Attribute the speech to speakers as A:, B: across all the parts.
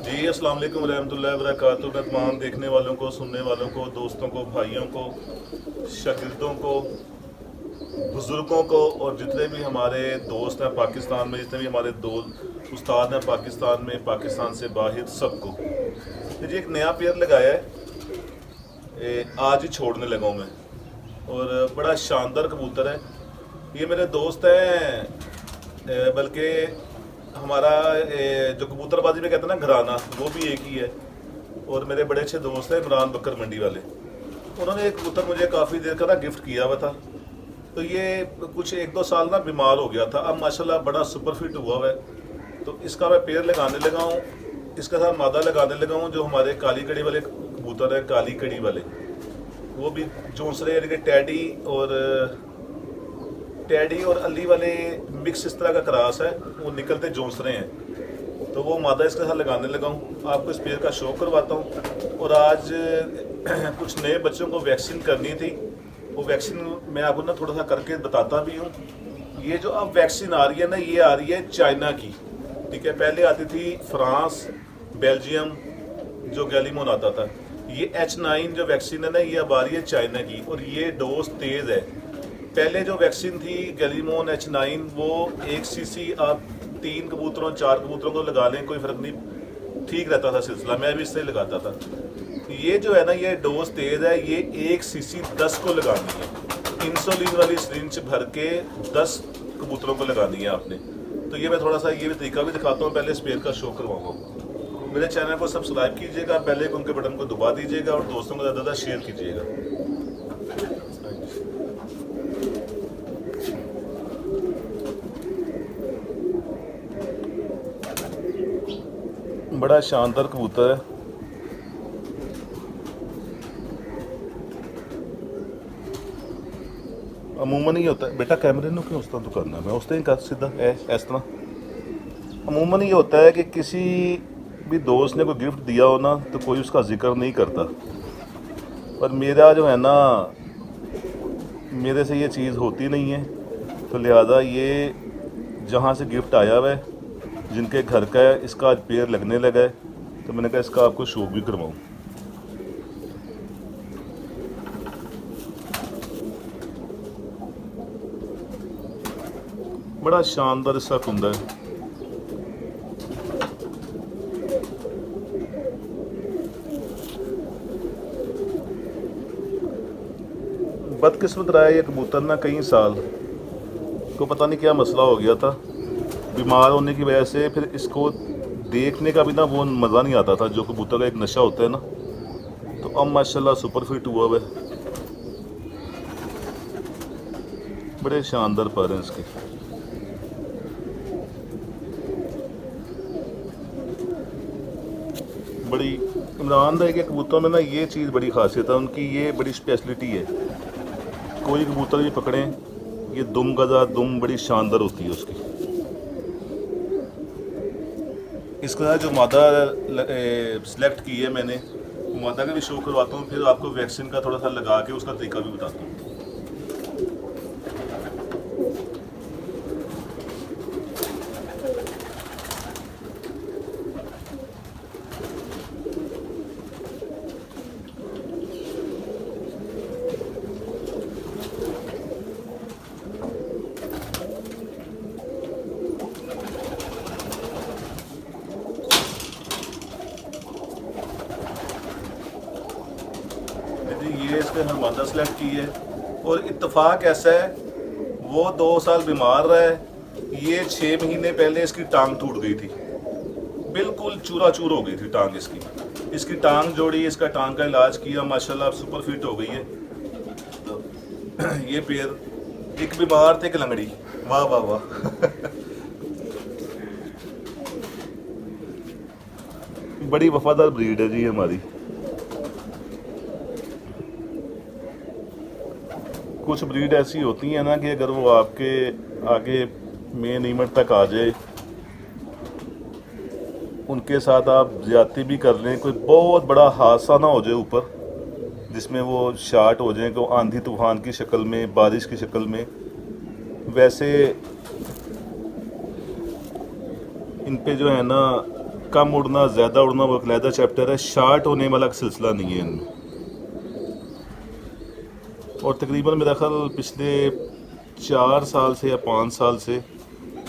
A: जी अस्सलाम वालेकुम रहमतुल्लाहि व बरकातुहू। मैं तमाम देखने वालों को, सुनने वालों को, दोस्तों को, भाइयों को, शागिर्दों को, बुज़ुर्गों को और जितने भी हमारे दोस्त हैं पाकिस्तान में, जितने भी हमारे दोस्त उस्ताद हैं पाकिस्तान में, पाकिस्तान से बाहर, सबको तो जी एक नया पेयर लगाया है। आज ही छोड़ने लगा हूँ मैं और बड़ा शानदार कबूतर है। ये मेरे दोस्त हैं, बल्कि हमारा जो कबूतरबाजी में कहते हैं ना घराना, वो भी एक ही है। और मेरे बड़े अच्छे दोस्त हैं इमरान बकर मंडी वाले, उन्होंने एक कबूतर मुझे काफ़ी देर का ना गिफ्ट किया हुआ था। तो ये कुछ 1-2 साल ना बीमार हो गया था, अब माशाल्लाह बड़ा सुपर फिट हुआ हुआ है। तो इसका मैं पेड़ लगाने लगा हूँ, इसके साथ मादा लगाने लगा हूँ। जो हमारे काली कड़ी वाले कबूतर हैं, काली कड़ी वाले, वो भी जोंसरे यानी कि टैडी और अली वाले मिक्स इस तरह का क्रास है, वो निकलते जोंसरे हैं। तो वो मादा इसके साथ लगाने लगा हूँ। आपको इस पेड़ का शो करवाता हूँ। और आज कुछ नए बच्चों को वैक्सीन करनी थी, वो वैक्सीन मैं आपको ना थोड़ा सा करके बताता भी हूँ। ये जो अब वैक्सीन आ रही है ना, ये आ रही है चाइना की, ठीक है। पहले आती थी फ्रांस, बेल्जियम, जो गैलीमोन आता था। ये H9 जो वैक्सीन है ना, ये अब आ रही है चाइना की, और ये डोज तेज़ है। पहले जो वैक्सीन थी गैलीमोन H9, वो 1 सीसी आप 3 कबूतरों 4 कबूतरों को लगा लें, कोई फ़र्क नहीं, ठीक रहता था सिलसिला। मैं भी इससे लगाता था। ये जो है ना, ये डोज तेज़ है। ये 1 सीसी 10 को लगानी है, इंसुलिन वाली सिरिंज भर के 10 कबूतरों को लगानी है आपने। तो ये मैं थोड़ा सा ये भी तरीका भी दिखाता हूँ, पहले स्पेयर का शो करवाऊँगा। मेरे चैनल को सब्सक्राइब कीजिएगा, पहले उनके बटन को दबा दीजिएगा और दोस्तों को ज़्यादा ज़्यादा शेयर कीजिएगा। बड़ा शानदार कबूतर है। अमूमन ही होता है बेटा, कैमरे ਨੂੰ क्यों उस तरह तो करना, मैं उस तरह ही कर सीधा इस तरह। अमूमन ये होता है कि किसी भी दोस्त ने कोई गिफ्ट दिया हो ना, तो कोई उसका जिक्र नहीं करता। पर मेरा जो है ना, मेरे से ये चीज़ होती नहीं है। तो लिहाजा ये जहाँ से गिफ्ट आया हुआ है, जिनके घर का है, इसका आज पेड़ लगने लगा है, तो मैंने कहा इसका आपको शो भी करवाऊँ। बड़ा शानदार इसका कुंदा है। बदकिस्मत रहा है ये कबूतर ना, कई साल को पता नहीं क्या मसला हो गया था, बीमार होने की वजह से। फिर इसको देखने का भी ना वो मज़ा नहीं आता था, जो कबूतर का एक नशा होता है ना। तो अब माशाल्लाह सुपर फिट हुआ हुआ है। बड़े शानदार पर हैं इसके। बड़ी इमरान भाई के कबूतरों में ना ये चीज़ बड़ी खासियत है उनकी, ये बड़ी स्पेशलिटी है। कोई कबूतर भी पकड़ें, ये दुम गज़ा दुम बड़ी शानदार होती है उसकी। इसका जो मादा सिलेक्ट की है मैंने, वो मादा का भी शो करवाता हूँ, फिर आपको वैक्सीन का थोड़ा सा लगा के उसका तरीका भी बताता हूँ। ये इसने हर मादा सेलेक्ट की है, और इत्तेफाक ऐसा है वो 2 साल बीमार रहा है। ये 6 महीने पहले इसकी टांग टूट गई थी, बिल्कुल चूरा चूर हो गई थी टांग इसकी। इसकी टांग जोड़ी, इसका टांग का इलाज किया, माशाल्लाह अब सुपर फिट हो गई है। तो ये पेड़, एक बीमार थे, एक लंगड़ी, वाह वाह वाह। बड़ी वफादार ब्रीड है जी हमारी। कुछ ब्रीड ऐसी होती हैं ना कि अगर वो आपके आगे मेन इवेंट तक आ जाए, उनके साथ आप ज्यादती भी कर लें, कोई बहुत बड़ा हादसा ना हो जाए ऊपर, जिसमें वो शार्ट हो जाए, को आंधी तूफान की शक्ल में, बारिश की शक्ल में, वैसे इन पे जो है ना कम उड़ना ज़्यादा उड़ना वो अलहदा चैप्टर है, शार्ट होने वाला सिलसिला नहीं है इनमें। और तकरीबन मेरा ख्याल पिछले 4 साल से या 5 साल से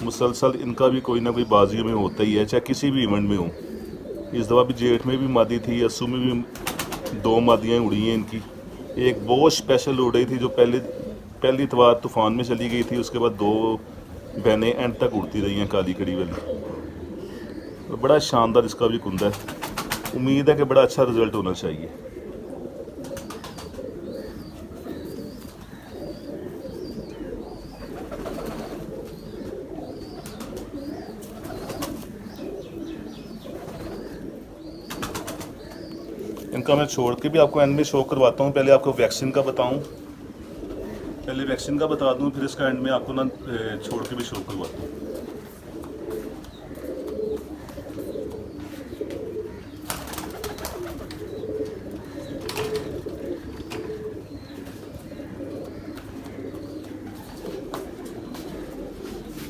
A: मुसलसल इनका भी कोई ना कोई बाजियों में होता ही है, चाहे किसी भी इवेंट में हो। इस दफ़ा भी जेठ में भी मादी थी, अस्सू में भी 2 मादियाँ उड़ी हैं इनकी। एक बहुत स्पेशल उड़ रही थी जो पहली इतवार तूफ़ान में चली गई थी, उसके बाद 2 बहनें एंड तक उड़ती रही हैं काली कड़ी वाली। तो बड़ा शानदार इसका भी कुंदा है, उम्मीद है कि बड़ा अच्छा रिज़ल्ट होना चाहिए। इनका मैं छोड़ के भी आपको एंड में शो करवाता हूँ। पहले आपको वैक्सीन का बताऊँ, पहले वैक्सीन का बता दूँ, फिर इसका एंड में आपको ना छोड़ के भी शो करवाता हूँ।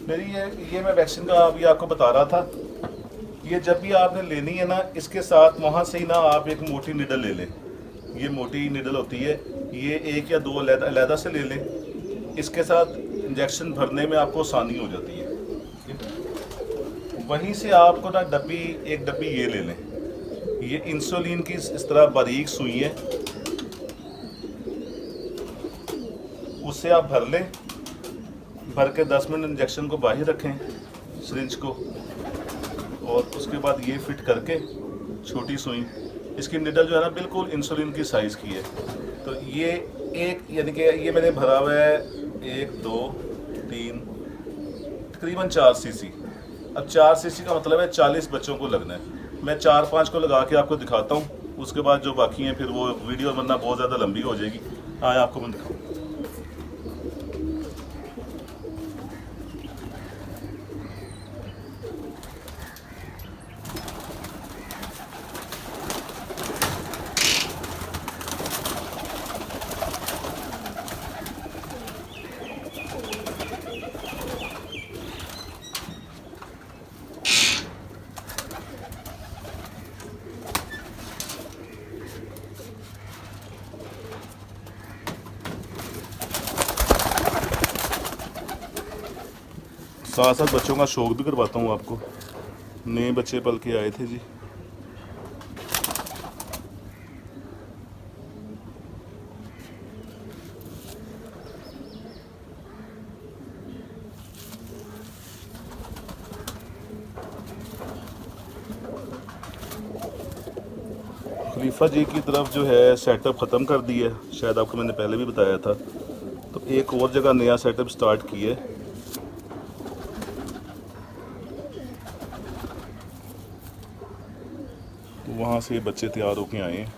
A: मेरी ये मैं वैक्सीन का अभी आपको बता रहा था। ये जब भी आपने लेनी है ना, इसके साथ वहाँ से ही ना आप एक मोटी निडल ले लें। ये मोटी निडल होती है, ये 1 या 2 अलहदा से ले लें। इसके साथ इंजेक्शन भरने में आपको आसानी हो जाती है। वहीं से आपको ना एक डब्बी ये ले लें। ये इंसुलिन की इस तरह बारीक सुई है, उससे आप भर लें। भर के 10 मिनट इंजेक्शन को बाहर रखें, सिरिंज को, और उसके बाद ये फिट करके छोटी सुई, इसकी निडल जो है ना बिल्कुल इंसुलिन की साइज़ की है। तो ये एक यानी कि ये मैंने भरा हुआ है 1 2 3 तकरीबन 4 सीसी। अब 4 सीसी का मतलब है 40 बच्चों को लगना है। मैं 4-5 को लगा के आपको दिखाता हूँ, उसके बाद जो बाकी हैं फिर वो वीडियो वरना बहुत ज़्यादा लंबी हो जाएगी। आया आपको मैं दिखाऊँ। साथ साथ बच्चों का शौक भी करवाता हूँ आपको। नए बच्चे पल के आए थे जी। खलीफा जी की तरफ जो है सेटअप ख़त्म कर दिया है, शायद आपको मैंने पहले भी बताया था। तो एक और जगह नया सेटअप स्टार्ट किया है। वहाँ से बच्चे तैयार होके आए हैं,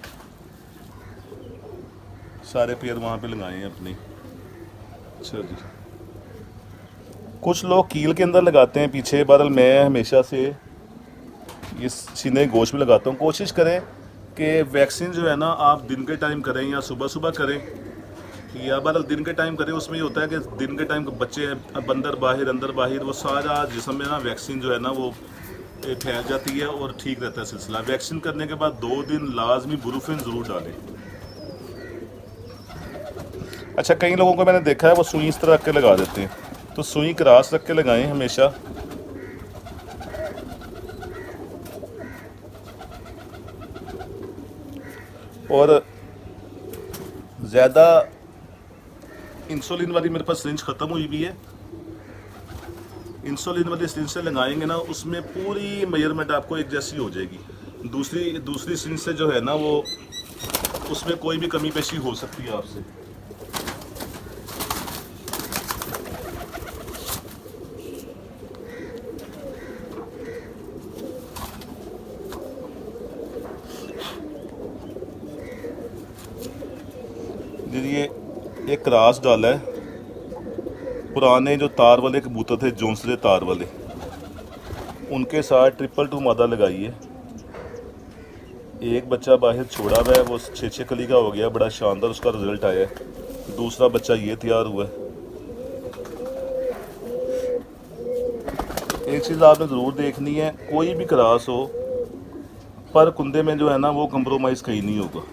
A: सारे पेयर वहाँ पे लगाए हैं अपने। अच्छा जी, कुछ लोग कील के अंदर लगाते हैं पीछे, बहरहाल मैं हमेशा से ये सीने गोश्त में लगाता हूँ। कोशिश करें कि वैक्सीन जो है ना आप दिन के टाइम करें या सुबह सुबह करें, या बहरहाल दिन के टाइम करें। उसमें ये होता है कि दिन के टाइम बच्चे अंदर बाहर वो सारा जिस्म में ना वैक्सीन जो है ना वो फैल जाती है और ठीक रहता है सिलसिला। वैक्सीन करने के बाद 2 दिन लाजमी बुरुफिन ज़रूर डालें। अच्छा, कई लोगों को मैंने देखा है वो सुई इस तरह रख के लगा देते हैं, तो सुई क्रॉस रख के लगाएं हमेशा। और ज़्यादा इंसुलिन वाली मेरे पास सिरिंज ख़त्म हुई भी है। इंसुलिन वाली सिरिंज से लगाएंगे ना, उसमें पूरी मेजरमेंट आपको एक जैसी हो जाएगी। दूसरी सिरिंज से जो है ना वो उसमें कोई भी कमी पेशी हो सकती है आपसे। ये एक क्रॉस डाला है, पुराने जो तार वाले कबूतर थे जोंसले तार वाले, उनके साथ 222 मादा लगाई है। एक बच्चा बाहर छोड़ा हुआ है, वो 6-6 कली का हो गया, बड़ा शानदार उसका रिजल्ट आया है। दूसरा बच्चा ये तैयार हुआ है। एक चीज़ आपने ज़रूर देखनी है, कोई भी क्रॉस हो पर कुंदे में जो है ना वो कंप्रोमाइज़ कहीं नहीं होगा।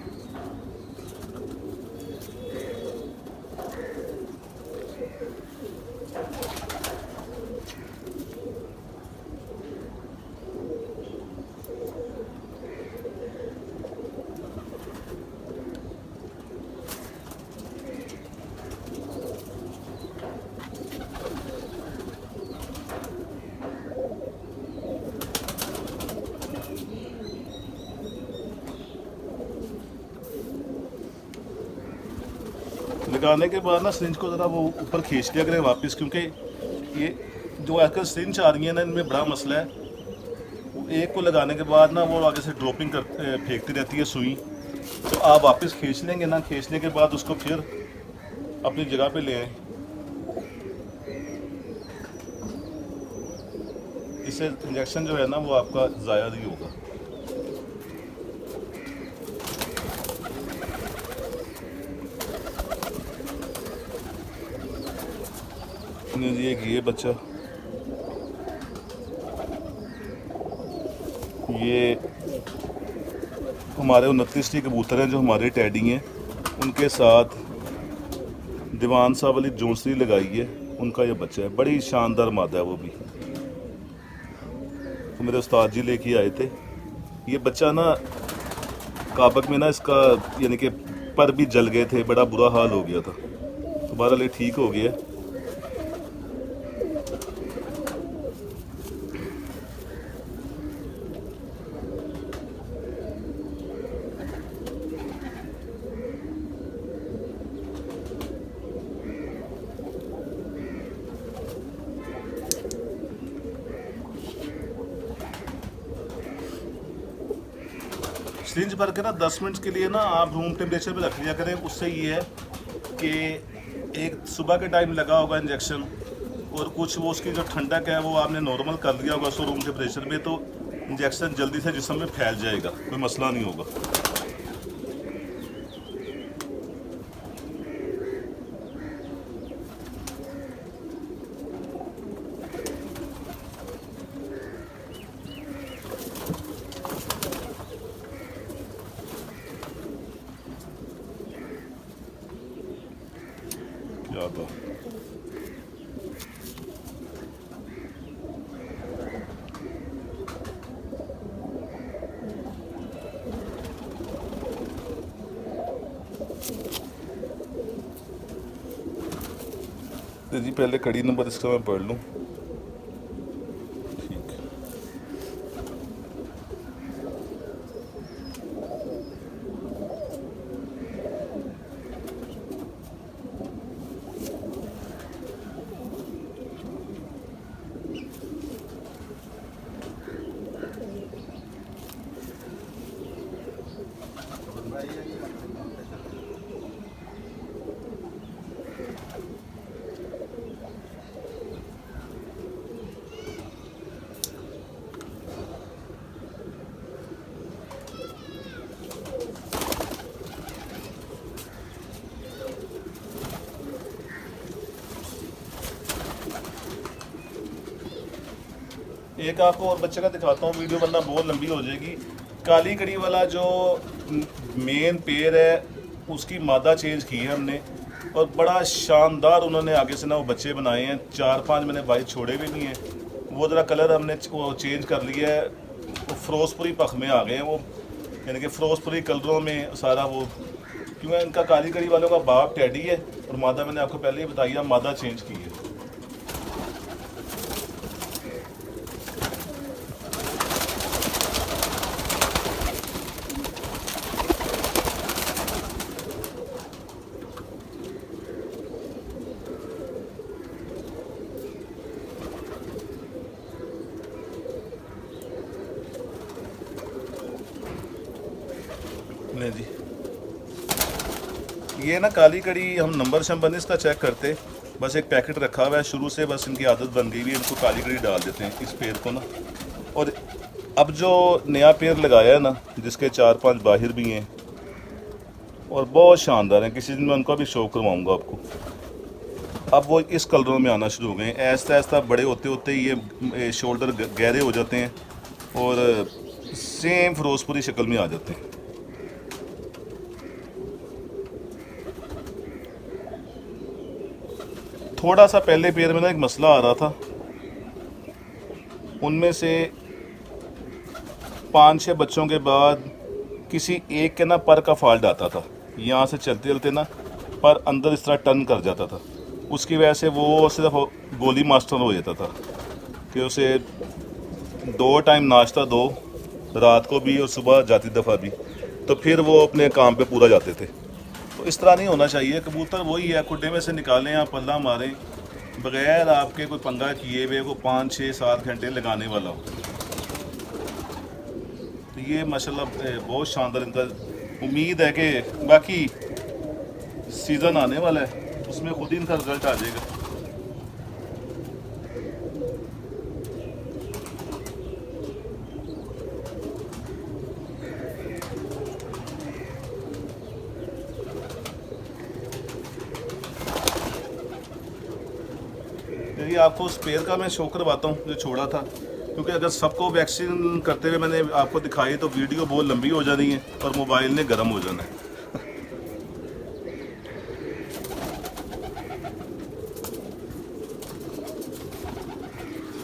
A: लगाने के बाद ना सिरिंज को ज़रा वो ऊपर खींच लिया करें वापस, क्योंकि ये जो आजकल सिरिंज आ रही है ना इनमें बड़ा मसला है। वो एक को लगाने के बाद ना वो आगे से ड्रॉपिंग कर फेंकती रहती है सुई। तो आप वापस खींच लेंगे ना, खींचने के बाद उसको फिर अपनी जगह पे ले आएं। इससे इंजेक्शन जो है ना वो आपका ज़ाया नहीं होगा। ये बच्चा, ये हमारे 29 कबूतर हैं जो हमारे टैडी हैं, उनके साथ दीवान साहब वाली जोंसरी लगाई है, उनका ये बच्चा है। बड़ी शानदार मादा है वो भी, तो मेरे उस्ताद जी लेके आए थे। ये बच्चा ना काबक में ना इसका यानी कि पर भी जल गए थे, बड़ा बुरा हाल हो गया था। तो बहरहाल ये ठीक हो गया। सिरिंज भर के ना 10 मिनट के लिए ना आप रूम टेम्परेचर पे रख लिया करें। उससे ये है कि एक सुबह के टाइम लगा होगा इंजेक्शन, और कुछ वो उसकी जो ठंडक है वो आपने नॉर्मल कर लिया होगा उसको रूम टेम्परेचर में, तो इंजेक्शन जल्दी से जिस्म में फैल जाएगा, कोई मसला नहीं होगा। क्या था जी, पहले कड़ी नंबर इसका मैं पढ़ लूँ। ठीक है, एक आपको और बच्चे का दिखाता हूँ, वीडियो वरना बहुत लंबी हो जाएगी। काली कड़ी वाला जो मेन पेड़ है उसकी मादा चेंज की है हमने, और बड़ा शानदार उन्होंने आगे से ना वो बच्चे बनाए हैं। 4-5 मैंने भाई छोड़े भी नहीं हैं। वो ज़रा कलर हमने वो चेंज कर लिया है, वो फिरोजपुरी पख में आ गए हैं वो, यानी कि फिरोजपुरी कलरों में सारा वो। क्योंकि इनका काली कड़ी वालों का बाप टैडी है, और मादा मैंने आपको पहले ही बताया मादा चेंज की है। नहीं जी, ये ना काली कड़ी हम नंबर शंबर नहीं इसका चेक करते, बस एक पैकेट रखा हुआ है शुरू से, बस इनकी आदत बन गई हुई है, इनको काली कड़ी डाल देते हैं इस पेड़ को ना। और अब जो नया पेड़ लगाया है ना, जिसके 4-5 बाहर भी हैं और बहुत शानदार हैं, किसी दिन मैं उनका भी शो करवाऊँगा आपको। अब वो इस कलरों में आना शुरू हो गए हैं। ऐसा ऐसा बड़े होते होते ही ये शोल्डर गहरे हो जाते हैं, और सेम फिरोजपुरी शक्ल में आ जाते हैं। थोड़ा सा पहले पेयर में ना एक मसला आ रहा था, उनमें से 5-6 बच्चों के बाद किसी एक के ना पर का फॉल्ट आता था, यहाँ से चलते चलते ना पर अंदर इस तरह टर्न कर जाता था। उसकी वजह से वो सिर्फ गोली मास्टर हो जाता था कि उसे 2 टाइम नाश्ता दो, रात को भी और सुबह जाती दफ़ा भी, तो फिर वो अपने काम पे पूरा जाते थे। तो इस तरह नहीं होना चाहिए। कबूतर वही है, खुड्डे में से निकालें आप, पल्ला मारें बग़ैर आपके कोई पंगा किए हुए को 5-6-7 घंटे लगाने वाला हो। तो ये माशाल्लाह बहुत शानदार इनका। उम्मीद है कि बाकी सीज़न आने वाला है, उसमें खुद ही इनका रिजल्ट आ जाएगा। ये आपको स्पेयर का मैं शो करवाता हूँ जो छोड़ा था, क्योंकि अगर सबको वैक्सीन करते हुए मैंने आपको दिखाई तो वीडियो बहुत लंबी हो जानी है और मोबाइल ने गर्म हो जाना है।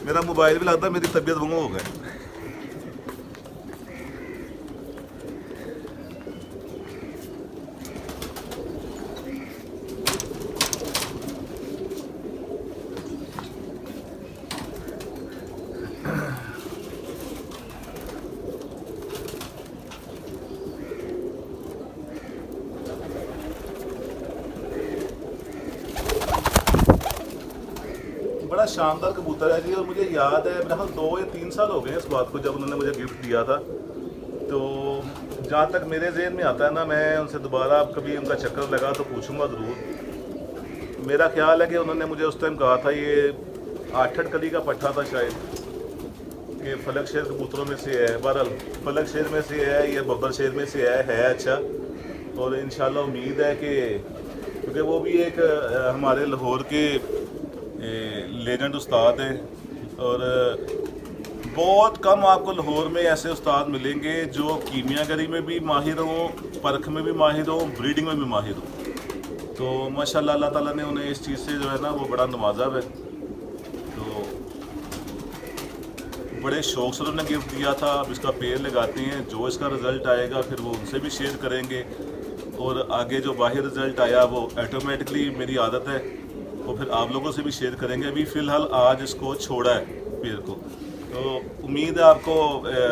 A: मेरा मोबाइल भी लगता है मेरी तबीयत वंगो हो गई। बड़ा शानदार कबूतर है जी, और मुझे याद है मेरे ख्याल 2 या 3 साल हो गए इस बात को जब उन्होंने मुझे गिफ्ट दिया था। तो जहाँ तक मेरे ज़हन में आता है ना, मैं उनसे दोबारा कभी उनका चक्कर लगा तो पूछूंगा ज़रूर। मेरा ख्याल है कि उन्होंने मुझे उस टाइम कहा था, ये 8 कली का पट्ठा था शायद, कि फलक शेर कबूतरों में से है। बहरहाल फलक शेर में से है या बब्बर शेर में से है अच्छा। और इंशाल्लाह उम्मीद है कि, क्योंकि वो भी एक हमारे लाहौर के लेजेंड उस्ताद हैं, और बहुत कम आपको लाहौर में ऐसे उस्ताद मिलेंगे जो कीमियागरी में भी माहिर हों, परख में भी माहिर हों, ब्रीडिंग में भी माहिर हों। तो माशाल्लाह अल्लाह ताला ने उन्हें इस चीज़ से जो है ना वो बड़ा नवाजा है। तो बड़े शौक़ से उन्होंने गिफ्ट दिया था। अब इसका पेड़ लगाते हैं, जो इसका रिज़ल्ट आएगा फिर वो उनसे भी शेयर करेंगे, और आगे जो बाहर रिज़ल्ट आया वो ऑटोमेटिकली मेरी आदत है वो फिर आप लोगों से भी शेयर करेंगे। अभी फ़िलहाल आज इसको छोड़ा है पेड़ को, तो उम्मीद है आपको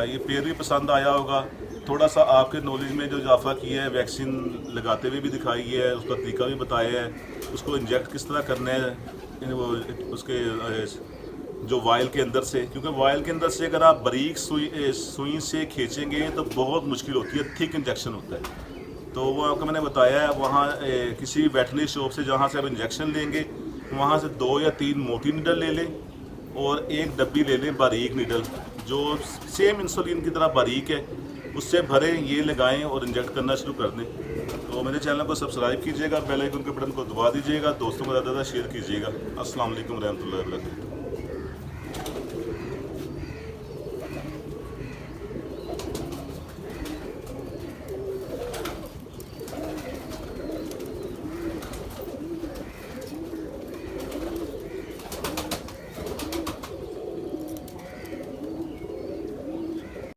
A: ये पेड़ भी पसंद आया होगा। थोड़ा सा आपके नॉलेज में जो इजाफा किया है, वैक्सीन लगाते हुए भी दिखाई है, उसका तरीका भी बताया है, उसको इंजेक्ट किस तरह करना है वो उसके जो वायल के अंदर से, क्योंकि वायल के अंदर से अगर आप बारीक सुई से खींचेंगे तो बहुत मुश्किल होती है, थिक इंजेक्शन होता है। तो वो आपको मैंने बताया है, वहाँ किसी वेटनरी शॉप से जहाँ से आप इंजेक्शन लेंगे वहाँ से 2 या 3 मोटी नीडल ले लें और एक डब्बी ले लें बारीक नीडल जो सेम इंसुलिन की तरह बारीक है, उससे भरें, ये लगाएं और इंजेक्ट करना शुरू कर दें। तो मेरे चैनल को सब्सक्राइब कीजिएगा, बेल आइकन के बटन को दबा दीजिएगा, दोस्तों को ज़्यादा शेयर कीजिएगा। अस्सलाम वालेकुम रहमतुल्लाहि व बरकातहू।